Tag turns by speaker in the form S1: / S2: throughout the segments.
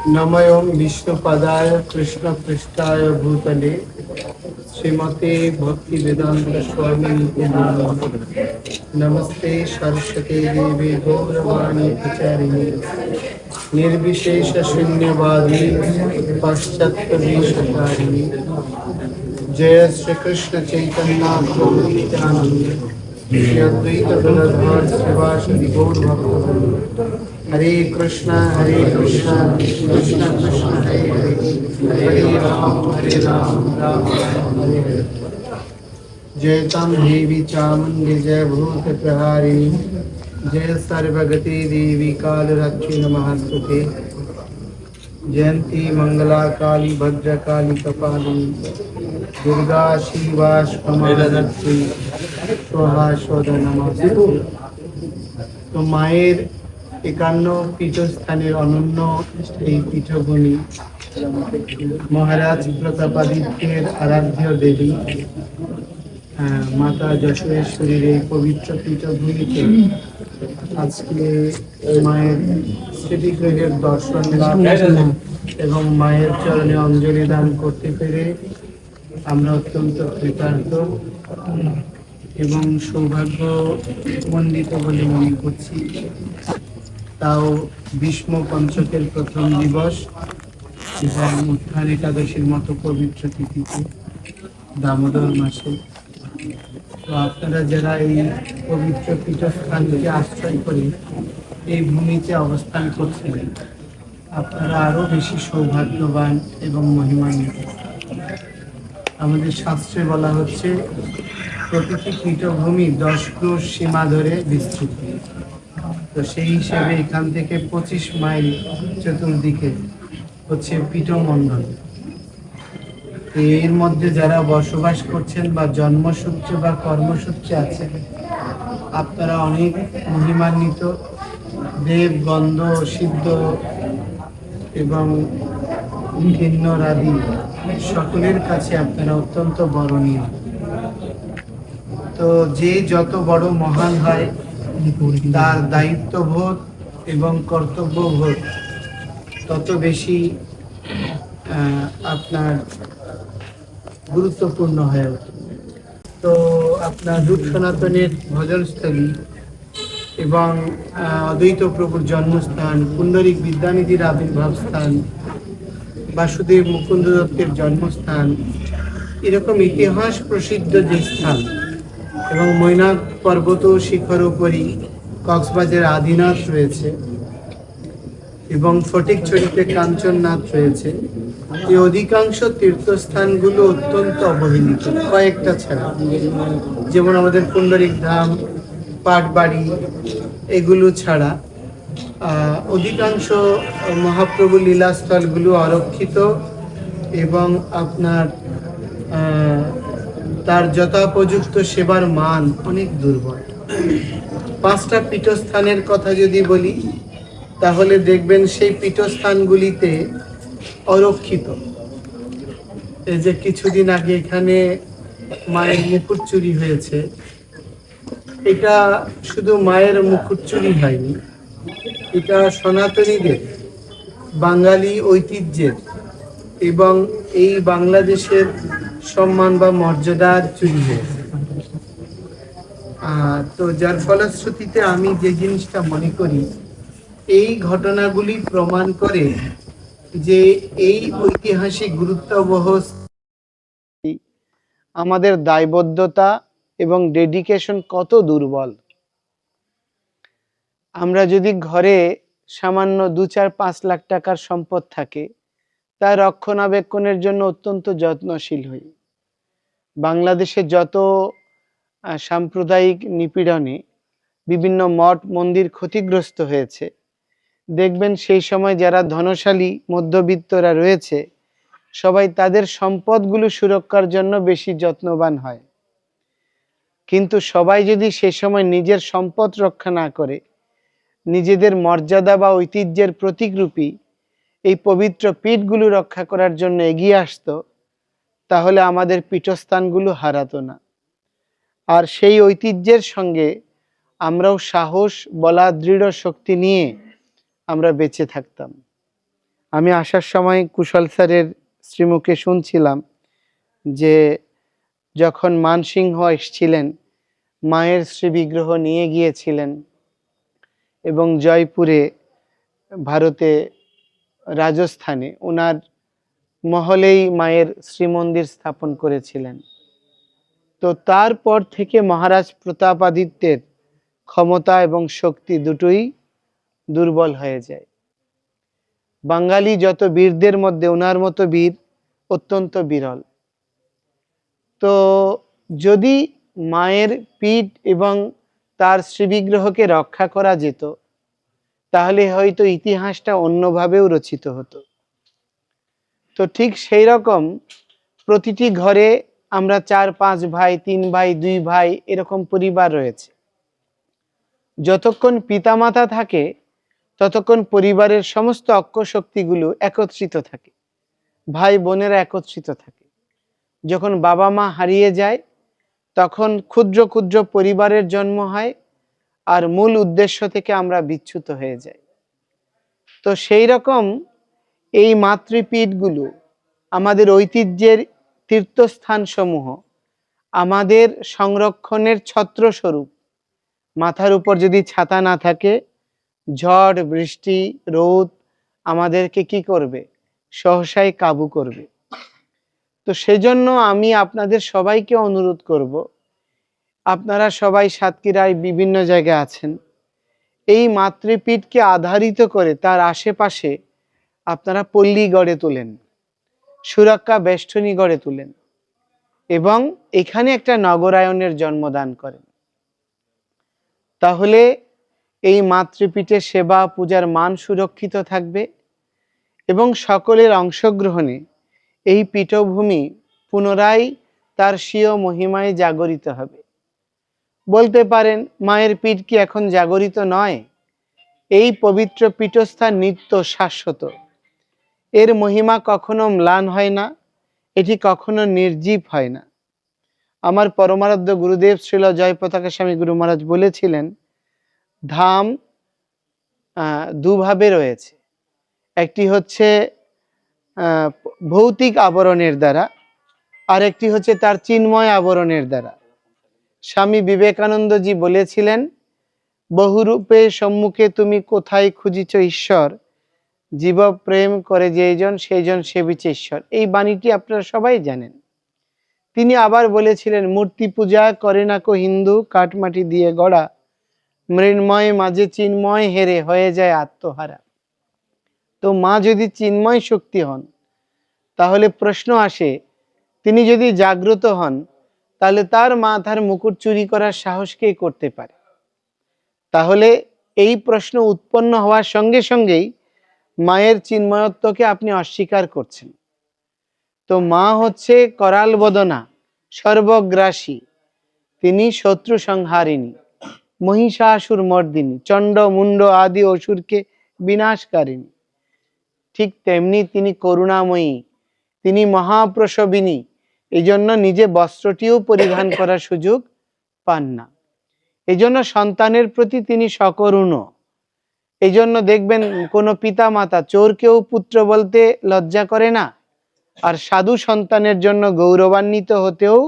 S1: नमों विष्णुपदाय कृष्णपृष्ठाय भूतले श्रीमते भक्तिवेदांत स्वामिनिते नमः। नमस्ते सरस्वती देवी गौरवाणी प्रचारिणे निर्विशेष शून्यवादी पाश्चात्य देशकारिणे। जय श्री कृष्ण चैतन्य प्रभु नित्यानंद श्री अद्वैत गदाधर श्रीवासदि गौर भक्तवृंद। हरे कृष्णा कृष्ण कृष्ण हरे हरे हरे राम राम राम हरे हरे। जयतां देवी चामुण्डी जय भूत प्रहारिणी जय सर्वगति देवी कालरात्रि नमस्तुते। जयंती मंगला काली भद्रकाली कपालिनी दुर्गा शिवा क्षमा स्वाहा स्वधा नमस्ते। তো মায়ের 51 পীঠস্থানের অনন্য এই পীঠভূমি মহারাজ প্রতাপাদিত্যের আরাধ্য দেবী মাতা যশোরেশ্বরীর এই পবিত্র পীঠভূমিতে আজকে মায়ের স্মৃতিগৃহের দর্শন লাভ এবং মায়ের চরণে অঞ্জলি দান করতে পেরে আমরা অত্যন্ত কৃতার্থ এবং সৌভাগ্যমণ্ডিত বলে মনে করছি। তাও ভীষ্ম পঞ্চকের প্রথম দিবস এবং উত্থান একাদশীর মতো পবিত্র তিথিতে দামোদর মাসে। তো আপনারা যারা এই পবিত্র পীঠস্থানকে আশ্রয় করে এই ভূমিতে অবস্থান করছেন আপনারা আরো বেশি সৌভাগ্যবান এবং মহিমান্বিত। আমাদের শাস্ত্রে বলা হচ্ছে প্রতিটি পীঠভূমি 10 ক্রোশ সীমা ধরে বিস্তৃত। তো সেই হিসেবে এখান থেকে 25 মাইল চতুর্দিকে হচ্ছে পীঠমণ্ডল। এর মধ্যে যারা বসবাস করছেন বা জন্মসূত্রে বা কর্মসূত্রে আছেন আপনারা অনেক মহিমান্বিত। দেব গন্ধ সিদ্ধ এবং কিন্নরাদি সকলের কাছে আপনারা অত্যন্ত বরণীয়। তো যে যত বড় মহান হয় তার দায়িত্ববোধ এবং কর্তব্যবোধ তত বেশি আপনার গুরুত্বপূর্ণ হয়ে ওঠে। তো আপনার রূপ সনাতনের ভজনস্থলী এবং অদ্বৈত প্রভুর জন্মস্থান, পুণ্ডরিক বিদ্যানিধির আবির্ভাব স্থান, বাসুদেব মুকুন্দ দত্তের জন্মস্থান, এরকম ইতিহাস প্রসিদ্ধ যে স্থান এবং মৈনাক পর্বত শিখর উপরই কক্সবাজার আদিনাথ রয়েছে এবং ফটিকছড়িতে কাঞ্চননাথ রয়েছে। এই অধিকাংশ তীর্থস্থানগুলো অত্যন্ত অবহেলিত কয়েকটা ছাড়া, যেমন আমাদের পুণ্ডরিক ধাম, পাটবাড়ি, এগুলো ছাড়া অধিকাংশ মহাপ্রভু লীলাস্থলগুলো অরক্ষিত এবং আপনার তার যথোপযুক্ত সেবার মান অনেক দুর্বল। 5টা পীঠস্থানের কথা যদি বলি তাহলে দেখবেন সেই পীঠস্থানগুলিতে অরক্ষিত। এই যে কিছুদিন আগে এখানে মায়ের মুকুট চুরি হয়েছে, এটা শুধু মায়ের মুকুট চুরি হয়নি, এটা সনাতনীদের বাঙালি ঐতিহ্যের এবং এই বাংলাদেশের সম্মান বা মর্যাদার চুরি হয়েছে। তো যার ফলশ্রুতিতে আমি যে জিনিসটা মনে করি এই ঘটনাগুলি প্রমাণ করে যে এই ঐতিহাসিক গুরুত্ববহ আমাদের দায়বদ্ধতা এবং ডেডিকেশন কত দুর্বল। আমরা যদি ঘরে সামান্য 2-4-5 লাখ টাকার সম্পদ থাকে তার রক্ষণাবেক্ষণের জন্য অত্যন্ত যত্নশীল হই। বাংলাদেশে যত সাম্প্রদায়িক নিপীড়নে বিভিন্ন মঠ মন্দির ক্ষতিগ্রস্ত হয়েছে দেখবেন সেই সময় যারা ধনশালী মধ্যবিত্তরা রয়েছে সবাই তাদের সম্পদগুলো সুরক্ষার জন্য বেশি যত্নবান হয়। কিন্তু সবাই যদি সেই সময় নিজের সম্পদ রক্ষা না করে নিজেদের মর্যাদা বা ঐতিহ্যের প্রতীকরূপী এই পবিত্র পীঠগুলো রক্ষা করার জন্য এগিয়ে আসতো তাহলে আমাদের পীঠস্থানগুলো হারাতো না। আর সেই ঐতিহ্যের সঙ্গে আমরাও সাহস বলা দৃঢ় শক্তি নিয়ে আমরা বেঁচে থাকতাম। আমি আসার সময় কুশল স্যারের শ্রীমুখে শুনছিলাম যে যখন মানসিংহ এসেছিলেন, মায়ের শ্রীবিগ্রহ নিয়ে গিয়েছিলেন এবং জয়পুরে, ভারতে, রাজস্থানে ওনার মহলেই মায়ের শ্রীমন্দির স্থাপন করেছিলেন। তো তারপর থেকে মহারাজ প্রতাপাদিত্যের ক্ষমতা এবং শক্তি দুটোই দুর্বল হয়ে যায়। বাঙালি যত বীরদের মধ্যে ওনার মতো বীর অত্যন্ত বিরল। তো যদি মায়ের পীঠ এবং তার শ্রীবিগ্রহকে রক্ষা করা যেত, তাহলে হয়তো ইতিহাসটা অন্যভাবেও রচিত হতো। তো ঠিক সেই রকম প্রতিটি ঘরে আমরা 4-5 ভাই, 3 ভাই, 2 ভাই এরকম পরিবার রয়েছে। যতক্ষণ পিতামাতা থাকে ততক্ষণ পরিবারের সমস্ত অক্ষ শক্তিগুলো একত্রিত থাকে, ভাই বোনেরা একত্রিত থাকে। যখন বাবা মা হারিয়ে যায় তখন ক্ষুদ্র ক্ষুদ্র পরিবারের জন্ম হয় আর মূল উদ্দেশ্য থেকে আমরা বিচ্যুত হয়ে যাই। তো সেই রকম এই মাতৃপীঠগুলো আমাদের ঐতিহ্যের তীর্থস্থানসমূহ আমাদের সংরক্ষণের ছত্রস্বরূপ। মাথার উপর যদি ছাতা না থাকে, ঝড় বৃষ্টি রোদ আমাদেরকে কি করবে? সহসাই কাবু করবে। তো সেজন্য আমি আপনাদের সবাইকে অনুরোধ করব, আপনারা সবাই সাতক্ষীরায় বিভিন্ন জায়গায় আছেন, এই মাতৃপীঠকে আধারিত করে তার আশেপাশে আপনারা পল্লী গড়ে তোলেন, সুরক্ষা বেষ্টনী গড়ে তোলেন এবং এখানে একটা নগরায়নের জন্মদান করেন। তাহলে এই মাতৃপীঠের সেবা পূজার মান সুরক্ষিত থাকবে এবং সকলের অংশগ্রহণে এই পীঠভূমি পুনরায় তার স্বীয় মহিমায় জাগরিত হবে। বলতে পারেন, মায়ের পীঠ কি এখন জাগরিত নয়? এই পবিত্র পীঠস্থান নিত্য শাশ্বত, এর মহিমা কখনো ম্লান হয় না, এটি কখনো নির্জীব হয় না। আমার পরমারাধ্য গুরুদেব শ্রীল জয়পতাকা স্বামী গুরু মহারাজ বলেছিলেন, ধাম দুভাবে রয়েছে, একটি হচ্ছে ভৌতিক আবরণের দ্বারা, আর একটি হচ্ছে তার চিন্ময় আবরণের দ্বারা। স্বামী বিবেকানন্দজি বলেছিলেন, বহুরূপে সম্মুখে তুমি কোথায় খুঁজিছ ঈশ্বর, জীব প্রেম করে যেইজন সেইজন সেবিছে ঈশ্বর। এই বাণীটি আপনারা সবাই জানেন। তিনি আবার বলেছিলেন, মূর্তি পূজা করে না কো হিন্দু, কাঠমাটি দিয়ে গড়া, মৃন্ময় মাঝে চিন্ময় হেরে হয়ে যায় আত্মহারা। তো মা যদি চিন্ময় শক্তি হন, তাহলে প্রশ্ন আসে, তিনি যদি জাগ্রত হন, তাহলে তার মাথার মুকুট চুরি করার সাহস কে করতে পারে? তাহলে এই প্রশ্ন উৎপন্ন হওয়ার সঙ্গে সঙ্গেই মায়ের চিন্ময়ত্বকে আপনি অস্বীকার করছেন। তো মা হচ্ছে করাল বদনা, সর্বগ্রাসী, তিনি শত্রু সংহারিণী, মহিষাসুর মর্দিনী, চণ্ড মুন্ড আদি অসুরকে বিনাশকারিণী। ঠিক তেমনি তিনি করুণাময়ী, তিনি মহাপ্রসবিনী। এই জন্য নিজে বস্ত্রটিও পরিধান করার সুযোগ পান না। এই জন্য সন্তানের প্রতি তিনি সকরুণ। এই জন্য দেখবেন কোনো পিতা মাতা চোরকেও পুত্র বলতে লজ্জা করে না, আর সাধু সন্তানের জন্য গৌরবান্বিত হতেও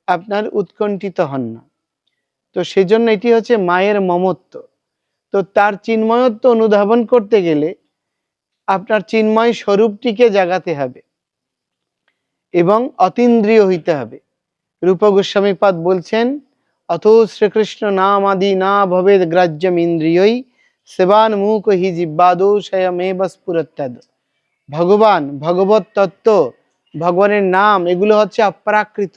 S1: আপনার উৎকণ্ঠিত হন না। তো সেজন্য এটি হচ্ছে মায়ের মমত্ব। তো তার চিন্ময়ত্ব অনুধাবন করতে গেলে আপনার চিন্ময় স্বরূপটিকে জাগাতে হবে এবং অতীন্দ্রিয় হইতে হবে। রূপ গোস্বামীপাদ বলছেন, অথ শ্রীকৃষ্ণ নাম আদি না ভবেদ গ্রাহ্যম ইন্দ্রিয়ই, সেবান মুখ হি জিব্বাদৌ স্বয়মেব স্ফুরত্যাদ। ভগবান, ভগবত তত্ত্ব, ভগবানের নাম, এগুলো হচ্ছে অপ্রাকৃত।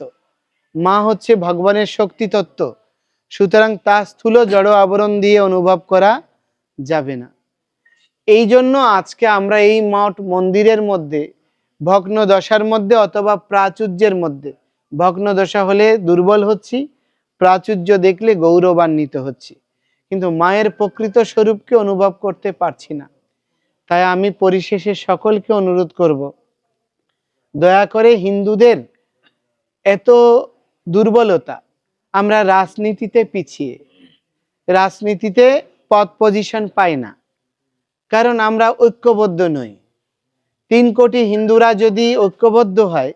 S1: মা হচ্ছে ভগবানের শক্তি তত্ত্ব, সুতরাং তা স্থূল জড় আবরণ দিয়ে অনুভব করা যাবে না। এই জন্য আজকে আমরা এই মঠ মন্দিরের মধ্যে ভগ্ন দশার মধ্যে অথবা প্রাচুর্যের মধ্যে, ভগ্ন দশা হলে দুর্বল হচ্ছি, প্রাচুর্য দেখলে গৌরবান্বিত হচ্ছি, কিন্তু মায়ের প্রকৃত স্বরূপকে অনুভব করতে পারছি না। তাই আমি পরিশেষে সকলকে অনুরোধ করব, দয়া করে হিন্দুদের এত দুর্বলতা, আমরা রাজনীতিতে পিছিয়ে, রাজনীতিতে পদ পজিশন পাই না, কারণ আমরা ঐক্যবদ্ধ নই। 3 কোটি হিন্দুরা যদি ঐক্যবদ্ধ হয়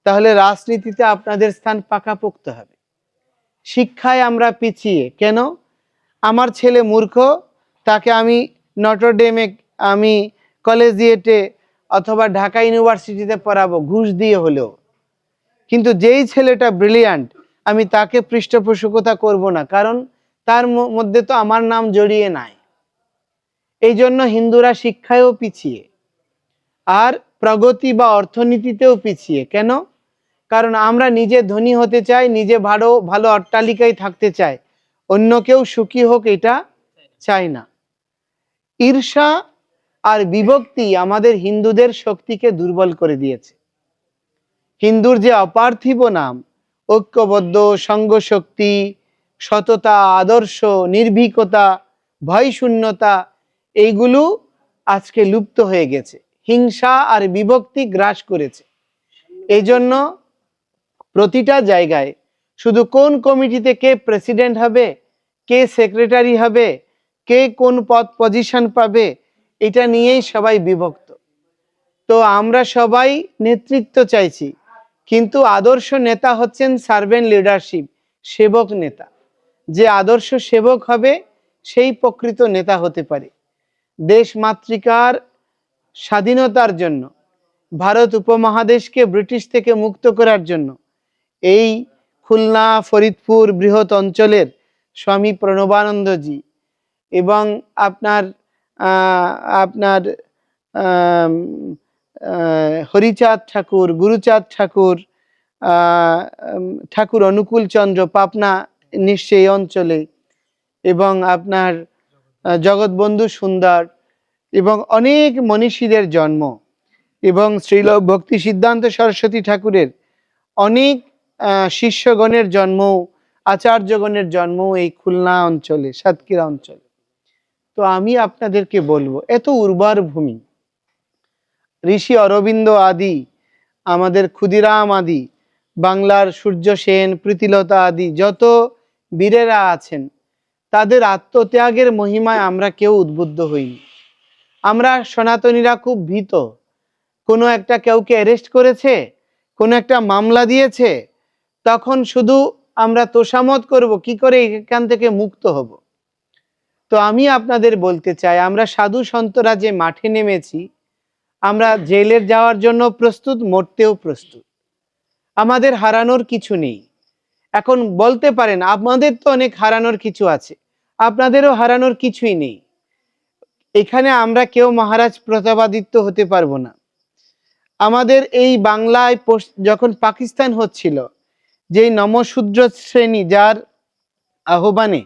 S1: তাহলে রাজনীতিতে আপনাদের স্থান পাকাপোক্ত হবে। শিক্ষায় আমরা পিছিয়ে কেন? আমার ছেলে মূর্খ, তাকে আমি নটরডেমে, আমি কলেজিয়েটে অথবা ঢাকা ইউনিভার্সিটিতে পড়াবো ঘুষ দিয়ে হলেও, কিন্তু যেই ছেলেটা ব্রিলিয়ান্ট আমি তাকে পৃষ্ঠপোষকতা করব না, কারণ তার মধ্যে তো আমার নাম জড়িয়ে নাই। এই জন্য হিন্দুরা শিক্ষায়ও পিছিয়ে, আর প্রগতি বা অর্থনীতিতেও পিছিয়ে। কেন? কারণ আমরা নিজে ধনী হতে চাই, নিজে ভালো ভালো অট্টালিকায় থাকতে চাই, অন্য কেউ সুখী হোক এটা চাই না। ঈর্ষা আর বিভক্তি আমাদের হিন্দুদের শক্তিকে দুর্বল করে দিয়েছে। হিন্দুর যে অপার্থিব নাম ঐক্যবদ্ধ, সঙ্গশক্তি, সততা, আদর্শ, নির্ভীকতা, ভয় শূন্যতা, এইগুলো আজকে লুপ্ত হয়ে গেছে। হিংসা আর বিভক্তি গ্রাস করেছে। এই জন্য প্রতিটা জায়গায় শুধু কোন কমিটিতে কে প্রেসিডেন্ট হবে, কে সেক্রেটারি হবে, কে কোন পদ পজিশন পাবে, এটা নিয়েই সবাই বিভক্ত। তো আমরা সবাই নেতৃত্ব চাইছি, কিন্তু আদর্শ নেতা হচ্ছেন সার্ভেন্ট লিডারশিপ, সেবক নেতা। যে আদর্শ সেবক হবে সেই প্রকৃত নেতা হতে পারে। দেশ মাতৃকার স্বাধীনতার জন্য, ভারত উপমহাদেশকে ব্রিটিশ থেকে মুক্ত করার জন্য এই খুলনা, ফরিদপুর বৃহৎ অঞ্চলের স্বামী প্রণবানন্দজি এবং আপনার আপনার হরিচাঁদ ঠাকুর, গুরুচাঁদ ঠাকুর, ঠাকুর অনুকূল চন্দ্র পাপনা নিশ্চয়ই অঞ্চলে, এবং আপনার জগৎবন্ধু সুন্দর এবং অনেক মনীষীদের জন্ম, এবং শ্রীল ভক্তি সিদ্ধান্ত সরস্বতী ঠাকুরের অনেক শিষ্যগণের জন্ম, আচার্যগণের জন্ম এই খুলনা অঞ্চলে, সাতক্ষীরা অঞ্চলে। তো আমি আপনাদেরকে বলবো, এত উর্বর ভূমি, ঋষি অরবিন্দ আদি, আমাদের ক্ষুদিরাম আদি, বাংলার সূর্য সেন, প্রীতিলতা আদি যত বীরেরা আছেন, তাদের আত্মত্যাগের মহিমায় আমরা কেউ উদ্বুদ্ধ হইনি। আমরা সনাতনীরা খুব ভীত। কোনো একটা কেউকে অ্যারেস্ট করেছে, কোনো একটা মামলা দিয়েছে, তখন শুধু আমরা তোষামত করব কি করে এখান থেকে মুক্ত হব। তো আমি আপনাদের বলতে চাই, আমরা সাধু সন্তরা যে মাঠে নেমেছি, আমরা জেলের যাওয়ার জন্য প্রস্তুত, মরতেও প্রস্তুত। আমাদের হারানোর কিছু নেই। এখন বলতে পারেন আমাদের তো অনেক হারানোর কিছু আছে, আপনাদেরও হারানোর কিছুই নেই। এখানে আমরা কেউ মহারাজ প্রতাপাদিত্য হতে পারবো না। আমাদের এই বাংলায় যখন পাকিস্তান হচ্ছিল, যেই নমশূদ্র শ্রেণী যার আহ্বানে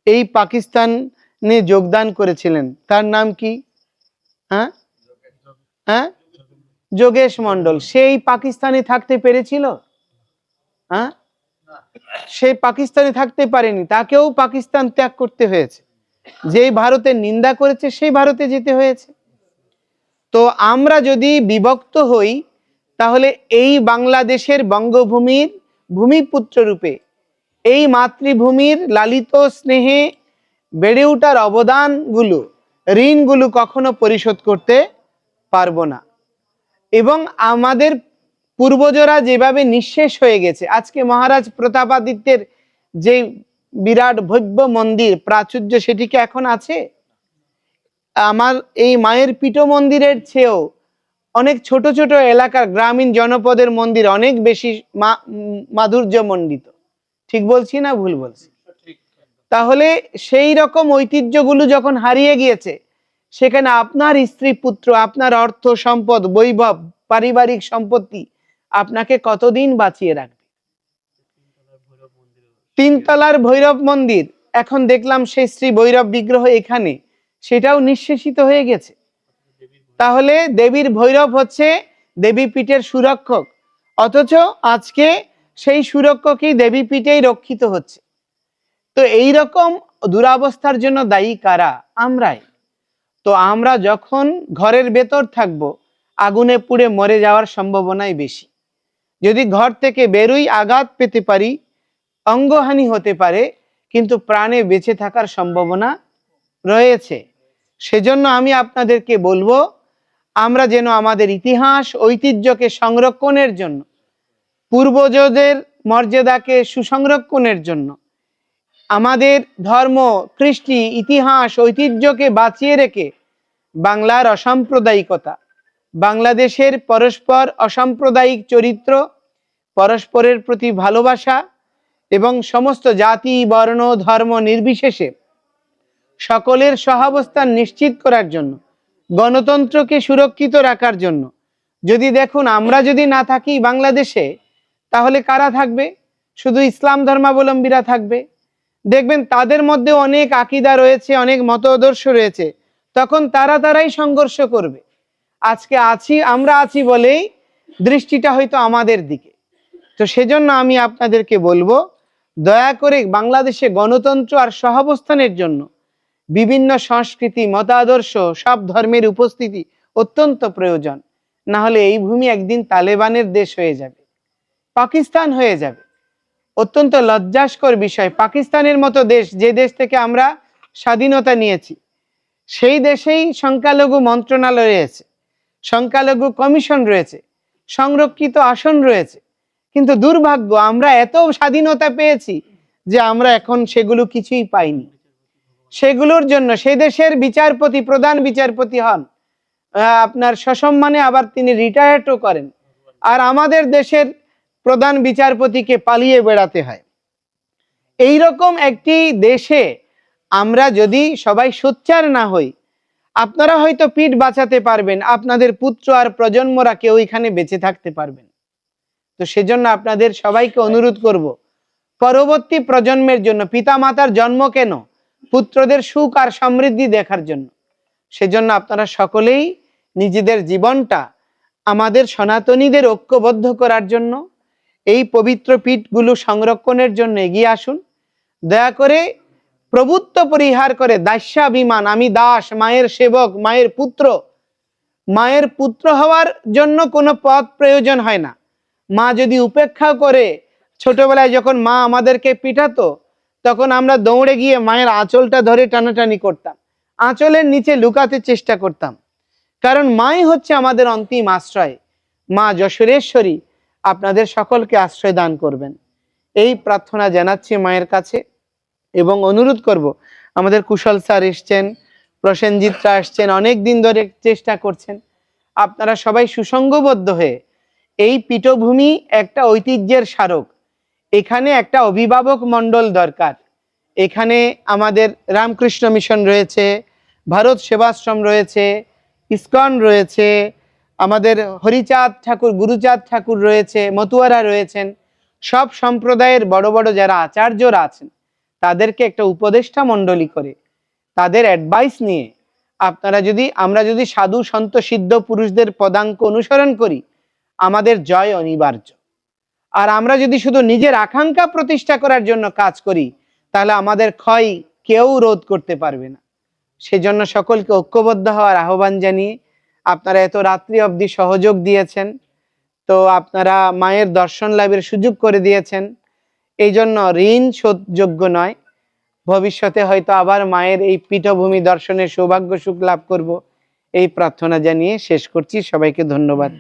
S1: এই পাকিস্তানে যোগদান করেছিলেন, তার নাম কি? হ্যাঁ হ্যাঁ যোগেশ মন্ডল। সেই পাকিস্তানে থাকতে পেরেছিল? হ্যাঁ, সে পাকিস্তানে থাকতে পারেনি, তাকেও পাকিস্তান ত্যাগ করতে হয়েছে। যেই ভারতের নিন্দা করেছে সেই ভারতে যেতে হয়েছে। তো আমরা যদি বিভক্ত হই, তাহলে এই বাংলাদেশের বঙ্গভূমির ভূমিপুত্র রূপে, এই মাতৃভূমির লালিত স্নেহে বেড়ে ওঠার অবদানগুলো, ঋণগুলো কখনো পরিশোধ করতে পারবো না। এবং আমাদের পূর্বজরা যেভাবে নিঃশেষ হয়ে গেছে, আজকে মহারাজ প্রতাপাদিত্যের যে বিরাট ভব্য মন্দির প্রাচুর্য, সেটি কি এখন আছে? আমার এই মায়ের পীঠ মন্দিরের চেয়েও অনেক ছোট ছোট এলাকার গ্রামীণ জনপদের মন্দির অনেক বেশি মাধুর্যমণ্ডিত। ঠিক বলছি না ভুল বলছি? তাহলে সেই রকম ঐতিহ্যগুলো যখন হারিয়ে গিয়েছে, সেখানে আপনার স্ত্রী পুত্র, আপনার অর্থ সম্পদ, বৈভব, পারিবারিক সম্পত্তি আপনাকে কতদিন বাঁচিয়ে রাখবে? তিনতলার ভৈরব মন্দির, এখন দেখলাম সেই শ্রী ভৈরব বিগ্রহ এখানে, সেটাও নিঃশেষিত হয়ে গেছে। তাহলে দেবীর ভৈরব হচ্ছে দেবী পীঠের সুরক্ষক, অথচ আজকে সেই সুরক্ষকই দেবী পীঠেই রক্ষিত হচ্ছে। তো এই রকম দুরাবস্থার জন্য দায়ী কারা? আমরাই। তো আমরা যখন ঘরের ভেতর থাকব, আগুনে পুড়ে মরে যাওয়ার সম্ভাবনাই বেশি। যদি ঘর থেকে বেরোই, আঘাত পেতে পারি, অঙ্গহানি হতে পারে, কিন্তু প্রাণে বেঁচে থাকার সম্ভাবনা রয়েছে। সেজন্য আমি আপনাদেরকে বলবো, আমরা যেন আমাদের ইতিহাস ঐতিহ্যকে সংরক্ষণের জন্য, পূর্বজদের মর্যাদাকে সুসংরক্ষণের জন্য, আমাদের ধর্ম, কৃষ্টি, ইতিহাস, ঐতিহ্যকে বাঁচিয়ে রেখে বাংলার অসাম্প্রদায়িকতা, বাংলাদেশের পরস্পর অসাম্প্রদায়িক চরিত্র, পরস্পরের প্রতি ভালোবাসা এবং সমস্ত জাতি, বর্ণ, ধর্ম নির্বিশেষে সকলের সহাবস্থান নিশ্চিত করার জন্য, গণতন্ত্রকে সুরক্ষিত রাখার জন্য, যদি দেখুন আমরা যদি না থাকি বাংলাদেশে, তাহলে কারা থাকবে? শুধু ইসলাম ধর্মাবলম্বীরা থাকবে। দেখবেন তাদের মধ্যে অনেক আকীদা রয়েছে, অনেক মতাদর্শ রয়েছে, তখন তারাই সংঘর্ষ করবে। আজকে আমরা আছি বলেই দৃষ্টিটা হয়তো আমাদের দিকে। তো সেজন্য আমি আপনাদেরকে বলবো, দয়া করে বাংলাদেশে গণতন্ত্র আর সহাবস্থানের জন্য বিভিন্ন সংস্কৃতি, মতাদর্শ, সব ধর্মের উপস্থিতি অত্যন্ত প্রয়োজন। না হলে এই ভূমি একদিন তালেবানের দেশ হয়ে যাবে, পাকিস্তান হয়ে যাবে। অত্যন্ত লজ্জাস্কর বিষয়, পাকিস্তানের মতো দেশ, যে দেশ থেকে আমরা স্বাধীনতা নিয়েছি, সেই দেশেই সংখ্যালঘু মন্ত্রণালয় রয়েছে, সংখ্যালঘু কমিশন রয়েছে, সংরক্ষিত আসন রয়েছে, কিন্তু দুর্ভাগ্য আমরা এত স্বাধীনতা পেয়েছি যে আমরা এখন সেগুলো কিছুই পাইনি। সেগুলোর জন্য সেই দেশের বিচারপতি, প্রধান বিচারপতি হন আপনার সসম্মানে, আবার তিনি রিটায়ার্ডও করেন, আর আমাদের দেশের প্রধান বিচারপতিকে পালিয়ে বেড়াতে হয়। এই রকম একটি দেশে আমরা যদি সবাই সোচ্চার না হই, আপনারা হয়তো পিঠ বাঁচাতে পারবেন, আপনাদের পুত্র আর প্রজন্মরা কেউ এখানে বেঁচে থাকতে পারবেন। তো সেজন্য আপনাদের সবাইকে অনুরোধ করব, পরবর্তী প্রজন্মের জন্য, পিতা মাতার জন্ম কেন? পুত্রদের সুখ আর সমৃদ্ধি দেখার জন্য। সেজন্য আপনারা সকলেই নিজেদের জীবনটা আমাদের সনাতনীদের ঐক্যবদ্ধ করার জন্য, এই পবিত্র পীঠগুলো সংরক্ষণের জন্য এগিয়ে আসুন। দয়া করে প্রভুত্ব পরিহার করে দাস্যাভিমান, আমি দাস, মায়ের সেবক, মায়ের পুত্র হওয়ার জন্য কোনো পথ প্রয়োজন হয় না। মা যদি উপেক্ষা করে, ছোটবেলায় যখন মা আমাদেরকে পিটাতো, তখন আমরা দৌড়ে গিয়ে মায়ের আঁচলটা ধরে টানাটানি করতাম, আঁচলের নিচে লুকাতে চেষ্টা করতাম, কারণ মাই হচ্ছে আমাদের অন্তিম আশ্রয়। মা যশোরেশ্বরী আপনাদের সকলকে আশ্রয় দান করবেন, এই প্রার্থনা জানাচ্ছি মায়ের কাছে। এবং অনুরোধ করব, আমাদের কুশল স্যার এসছেন, প্রসেনজিৎরা আসছেন, অনেক দিন ধরে চেষ্টা করছেন, আপনারা সবাই সুসংঘবদ্ধ হয়ে, এই পীঠভূমি একটা ঐতিহ্যের স্মারক, এখানে একটা অভিভাবক মণ্ডল দরকার। এখানে আমাদের রামকৃষ্ণ মিশন রয়েছে, ভারত সেবাশ্রম রয়েছে, ইসকন রয়েছে, আমাদের হরিচাঁদ ঠাকুর, গুরুচাঁদ ঠাকুর রয়েছে, মতুয়ারা রয়েছেন, সব সম্প্রদায়ের বড় বড় যারা আচার্যরা আছেন, তাদেরকে একটা উপদেষ্টা মণ্ডলী করে তাদের অ্যাডভাইস নিয়ে আমরা যদি সাধু সন্ত সিদ্ধ পুরুষদের পদাঙ্ক অনুসরণ করি, আমাদের জয় অনিবার্য। আর আমরা যদি শুধু নিজের আকাঙ্ক্ষা প্রতিষ্ঠা করার জন্য কাজ করি, তাহলে আমাদের ক্ষয় কেউ রোধ করতে পারবে না। সেজন্য সকলকে ঐক্যবদ্ধ হওয়ার আহ্বান জানিয়ে, আপনারা এত রাত্রি অবধি সহযোগ দিয়েছেন, তো আপনারা মায়ের দর্শন লাভের সুযোগ করে দিয়েছেন, এই জন্য ঋণ শোধযোগ্য নয়। ভবিষ্যতে হয়তো আবার মায়ের এই পীঠভূমি দর্শনের সৌভাগ্য সুখ লাভ করব, এই প্রার্থনা জানিয়ে শেষ করছি। সবাইকে ধন্যবাদ।